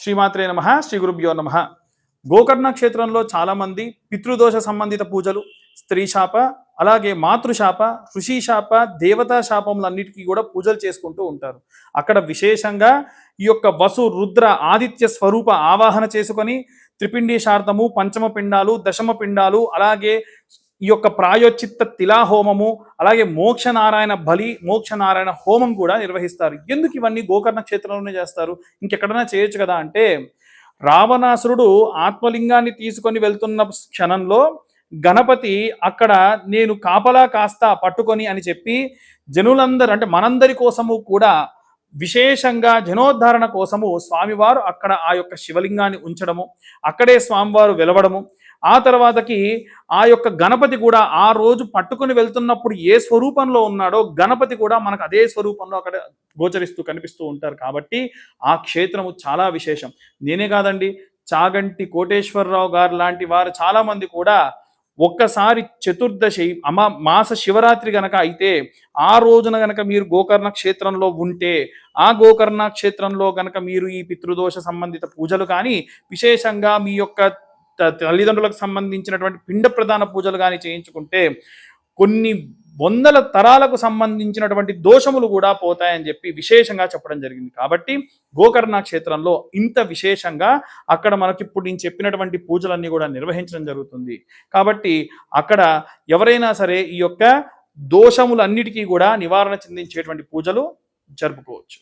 శ్రీమాత్రే నమః. శ్రీ గురుభ్యో నమః. గోకర్ణ క్షేత్రంలో చాలామంది పితృదోష సంబంధిత పూజలు, స్త్రీ శాప, అలాగే మాతృశాప, ఋషి శాప, దేవతా శాపములన్నిటికీ కూడా పూజలు చేసుకుంటూ ఉంటారు. అక్కడ విశేషంగా ఈ యొక్క వసు రుద్ర ఆదిత్య స్వరూప ఆవాహన చేసుకొని త్రిపిండి శార్దము, పంచమ పిండాలు, దశమ పిండాలు, అలాగే ఈ యొక్క ప్రాయోచిత్త తిలాహోమము, అలాగే మోక్షనారాయణ బలి, మోక్షనారాయణ హోమం కూడా నిర్వహిస్తారు. ఎందుకు ఇవన్నీ గోకర్ణ క్షేత్రంలోనే చేస్తారు? ఇంకెక్కడైనా చేయొచ్చు కదా అంటే, రావణాసురుడు ఆత్మలింగాన్ని తీసుకొని వెళ్తున్న క్షణంలో గణపతి అక్కడ నేను కాపలా కాస్తా పట్టుకొని అని చెప్పి జనులందరూ అంటే మనందరి కోసము కూడా విశేషంగా జనోద్ధరణ కోసము స్వామివారు అక్కడ ఆ యొక్క శివలింగాన్ని ఉంచడము, అక్కడే స్వామివారు వెలవడము, ఆ తర్వాతకి ఆ యొక్క గణపతి కూడా ఆ రోజు పట్టుకుని వెళ్తున్నప్పుడు ఏ స్వరూపంలో ఉన్నాడో గణపతి కూడా మనకు అదే స్వరూపంలో అక్కడ గోచరిస్తూ కనిపిస్తూ ఉంటారు. కాబట్టి ఆ క్షేత్రము చాలా విశేషం. నేనే కాదండి, చాగంటి కోటేశ్వరరావు గారు లాంటి వారు చాలామంది కూడా ఒక్కసారి చతుర్దశి మాస శివరాత్రి గనక అయితే ఆ రోజున గనక మీరు గోకర్ణ క్షేత్రంలో ఉంటే, ఆ గోకర్ణ క్షేత్రంలో గనక మీరు ఈ పితృదోష సంబంధిత పూజలు కానీ, విశేషంగా మీ యొక్క తల్లిదండ్రులకు సంబంధించినటువంటి పిండ ప్రధాన పూజలు కానీ చేయించుకుంటే కొన్ని వందల తరాలకు సంబంధించినటువంటి దోషములు కూడా పోతాయని చెప్పి విశేషంగా చెప్పడం జరిగింది. కాబట్టి గోకర్ణ క్షేత్రంలో ఇంత విశేషంగా అక్కడ మనకి ఇప్పుడు నేను చెప్పినటువంటి పూజలన్నీ కూడా నిర్వహించడం జరుగుతుంది. కాబట్టి అక్కడ ఎవరైనా సరే ఈ యొక్క దోషములన్నిటికీ కూడా నివారణ చెందించేటువంటి పూజలు జరుపుకోవచ్చు.